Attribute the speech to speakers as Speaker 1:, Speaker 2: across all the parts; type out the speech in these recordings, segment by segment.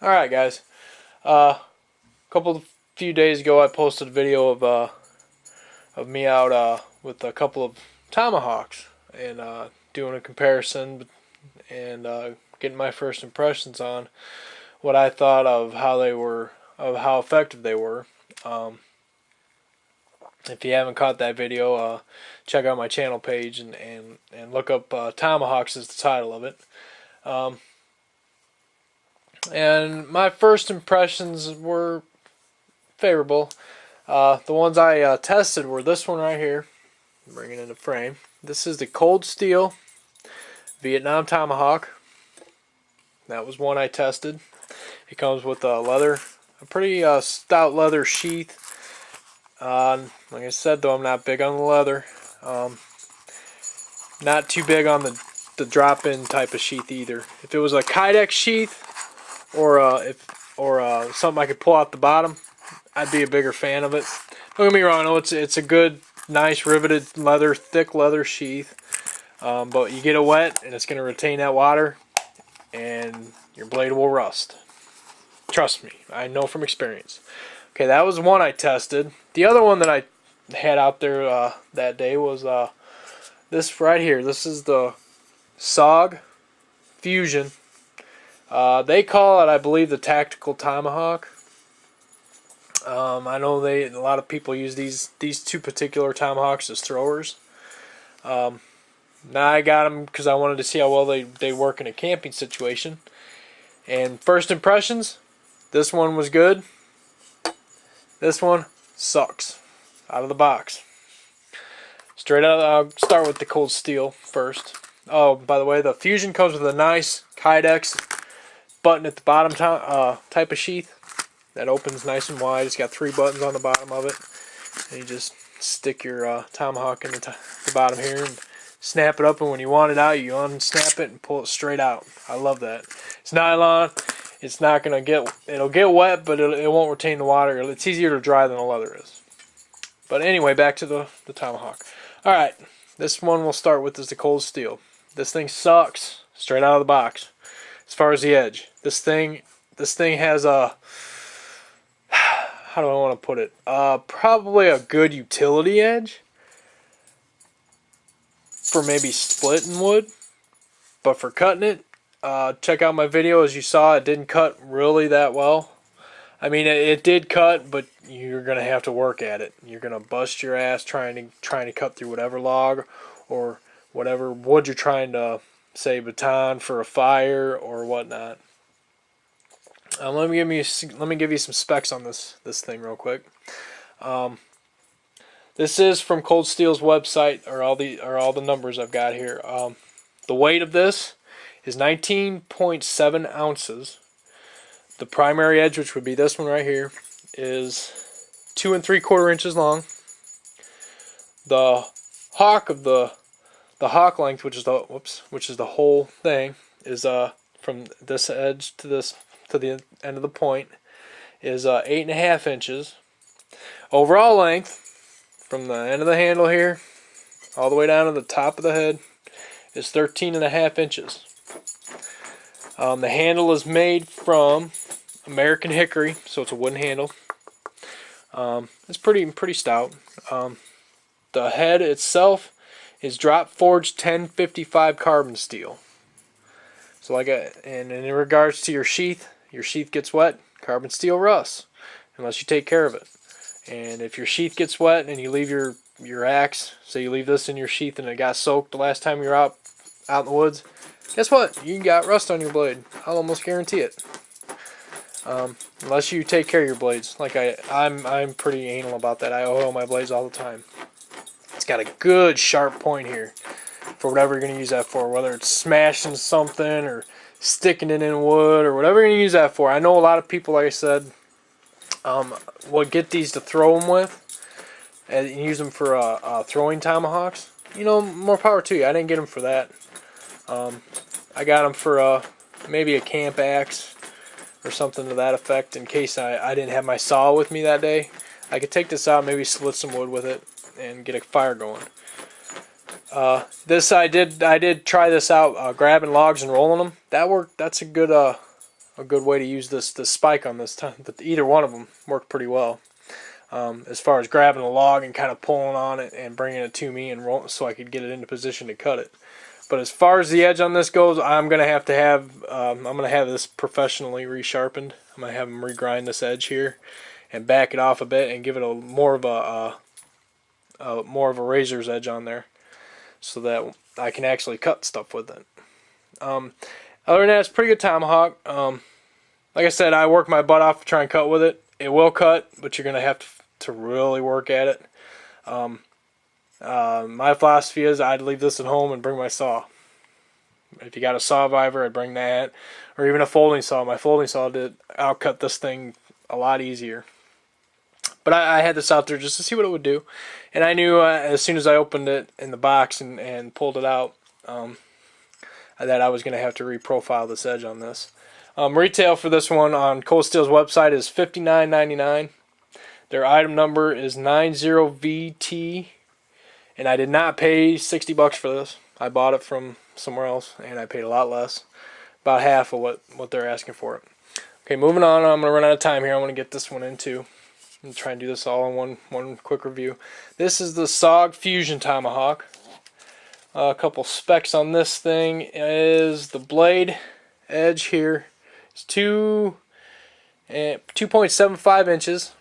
Speaker 1: Alright guys, few days ago I posted a video of me out with a couple of Tomahawks and doing a comparison and getting my first impressions on what I thought of how they were, of how effective they were. If you haven't caught that video, check out my channel page and look up Tomahawks is the title of it. And my first impressions were favorable. The ones I tested were this one right here. Bring it into frame. This is the Cold Steel Vietnam Tomahawk. That was one I tested. It comes with a pretty stout leather sheath. Like I said, though, I'm not big on the leather. Not too big on the drop-in type of sheath either. If it was a Kydex sheath, or something I could pull out the bottom, I'd be a bigger fan of it. Don't get me wrong, no, it's a good, nice riveted leather, thick leather sheath. But you get it wet, and it's going to retain that water, and your blade will rust. Trust me, I know from experience. Okay, that was one I tested. The other one that I had out there that day was this right here. This is the SOG Fusion. They call it, I believe, the Tactical Tomahawk. I know a lot of people use these two particular Tomahawks as throwers. Now I got them because I wanted to see how well they work in a camping situation. And first impressions, this one was good. This one sucks out of the box. Straight out, I'll start with the Cold Steel first. Oh, by the way, the Fusion comes with a nice Kydex button at the bottom type of sheath that opens nice and wide. It's got 3 buttons on the bottom of it, and you just stick your Tomahawk in the bottom here and snap it up, and when you want it out, you unsnap it and pull it straight out. I love that. It's nylon. It's not gonna it'll get wet, but it won't retain the water. It's easier to dry than the leather is. But anyway, back to the Tomahawk. Alright, this one we'll start with is the Cold Steel. This thing sucks straight out of the box. As far as the edge, this thing has a, how do I want to put it? Probably a good utility edge for maybe splitting wood, but for cutting it, check out my video. As you saw, it didn't cut really that well. I mean, it did cut, but you're gonna have to work at it. You're gonna bust your ass trying to cut through whatever log or whatever wood you're trying to, say, baton for a fire or whatnot. Let me give you some specs on this thing real quick. This is from Cold Steel's website, or all the numbers I've got here. The weight of this is 19.7 ounces. The primary edge, which would be this one right here, is 2 3/4 inches long. The hawk of the hawk length, which is the whole thing, is from this edge to the end of the point, is 8.5 inches. Overall length from the end of the handle here all the way down to the top of the head is 13.5 inches. The handle is made from American hickory, so it's a wooden handle. It's pretty stout. The head itself is drop forged 1055 carbon steel. So and in regards to your sheath gets wet, carbon steel rusts unless you take care of it. And if your sheath gets wet and you leave your axe, say you leave this in your sheath and it got soaked the last time you were out in the woods, guess what? You got rust on your blade. I'll almost guarantee it. Unless you take care of your blades. Like I'm pretty anal about that. I oil my blades all the time. It's got a good sharp point here for whatever you're going to use that for, whether it's smashing something or sticking it in wood or whatever you're going to use that for. I know a lot of people, like I said, will get these to throw them with and use them for throwing tomahawks. You know, more power to you. I didn't get them for that. I got them for maybe a camp axe or something to that effect, in case I didn't have my saw with me that day. I could take this out, maybe split some wood with it and get a fire going. I did try this out, grabbing logs and rolling them. That worked. That's a good a good way to use this spike on this time. But either one of them worked pretty well. As far as grabbing a log and kind of pulling on it and bringing it to me and roll, so I could get it into position to cut it. But as far as the edge on this goes, I'm gonna have this professionally resharpened. I'm gonna have them regrind this edge here and back it off a bit and give it a more of a razor's edge on there, so that I can actually cut stuff with it. Other than that, it's a pretty good tomahawk. Like I said, I work my butt off to try and cut with it. It will cut, but you're gonna have to really work at it. My philosophy is I'd leave this at home and bring my saw. If you got a Sawviver, I'd bring that, or even a folding saw. My folding saw I'll cut this thing a lot easier. But I had this out there just to see what it would do, and I knew as soon as I opened it in the box and pulled it out that I was going to have to reprofile this edge on this. Retail for this one on Cold Steel's website is $59.99. Their item number is 90VT, and I did not pay $60 for this. I bought it from somewhere else, and I paid a lot less, about half of what they're asking for it. Okay, moving on. I'm going to run out of time here. I want to get this one into. I'm try and do this all in one quick review. This is the SOG Fusion Tomahawk. A couple specs on this thing is the blade edge here. It's 2.75 inches.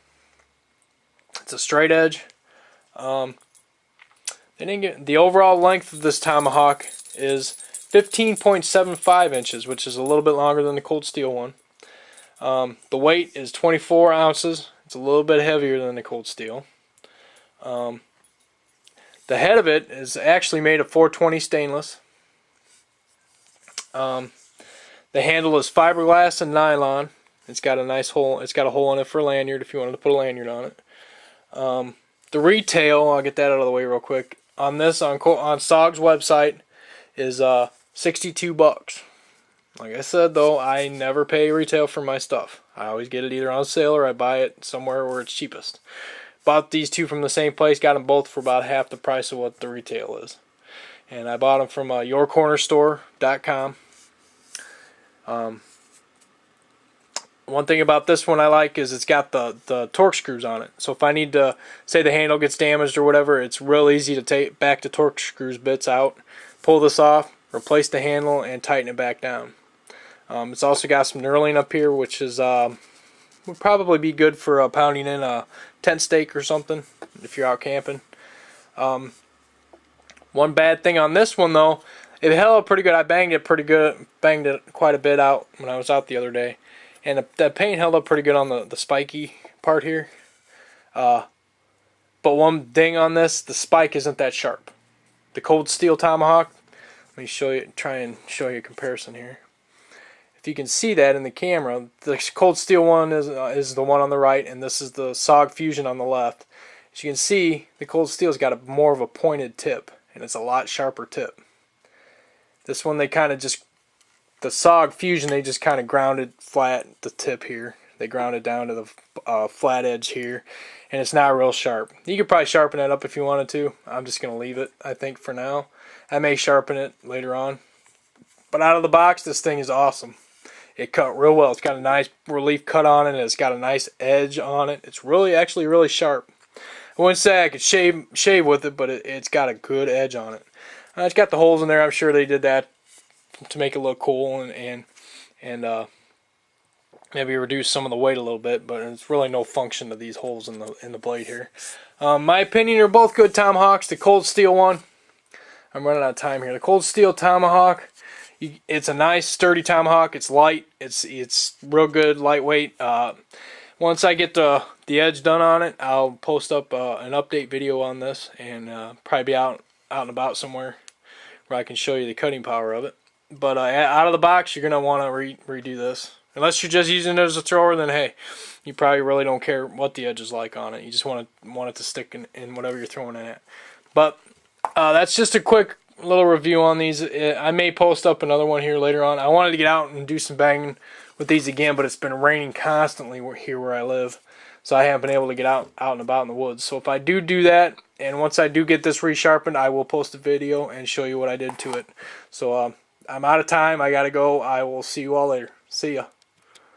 Speaker 1: It's a straight edge. They didn't get the overall length of this tomahawk is 15.75 inches, which is a little bit longer than the cold steel one. The weight is 24 ounces. It's a little bit heavier than the cold steel. The head of it is actually made of 420 stainless. The handle is fiberglass and nylon. It's got a nice hole. It's got a hole in it for a lanyard if you wanted to put a lanyard on it. The retail, I'll get that out of the way real quick. On this, on SOG's website, is $62. Like I said, though, I never pay retail for my stuff. I always get it either on sale or I buy it somewhere where it's cheapest. Bought these two from the same place, got them both for about half the price of what the retail is. And I bought them from yourcornerstore.com. One thing about this one I like is it's got the torque screws on it. So if I need to, say the handle gets damaged or whatever, it's real easy to take back the torque screws bits out, pull this off, replace the handle, and tighten it back down. It's also got some knurling up here, which is would probably be good for pounding in a tent stake or something if you're out camping. One bad thing on this one though, it held up pretty good. I banged it quite a bit out when I was out the other day, and the paint held up pretty good on the spiky part here. But one ding on this, the spike isn't that sharp. The cold steel tomahawk, let me try and show you a comparison here. If you can see that in the camera, the cold steel one is the one on the right, and this is the SOG Fusion on the left. As you can see, the cold steel's got more of a pointed tip, and it's a lot sharper tip. This one, the SOG Fusion, they just kind of grounded flat the tip here. They grounded down to the flat edge here, and it's not real sharp. You could probably sharpen that up if you wanted to. I'm just going to leave it, I think, for now. I may sharpen it later on. But out of the box, this thing is awesome. It cut real well. It's got a nice relief cut on it, and it's got a nice edge on it. It's actually really sharp. I wouldn't say I could shave with it, but it's got a good edge on it. It's got the holes in there. I'm sure they did that to make it look cool and maybe reduce some of the weight a little bit, but it's really no function to these holes in the blade here. My opinion, they're both good tomahawks. The cold steel one, I'm running out of time here. The cold steel tomahawk, it's a nice sturdy tomahawk. It's light. It's real good, lightweight. Once I get the edge done on it, I'll post up an update video on this, and probably be out and about somewhere where I can show you the cutting power of it. But out of the box, you're gonna want to redo this. Unless you're just using it as a thrower, then hey, you probably really don't care what the edge is like on it. You just want it to stick in whatever you're throwing it at. But that's just a quick little review on these. I may post up another one here later on. I wanted to get out and do some banging with these again, but it's been raining constantly here where I live, so I haven't been able to get out and about in the woods. So if I do that, and once I do get this resharpened, I will post a video and show you what I did to it. So I'm out of time. I gotta go. I will see you all later. See ya.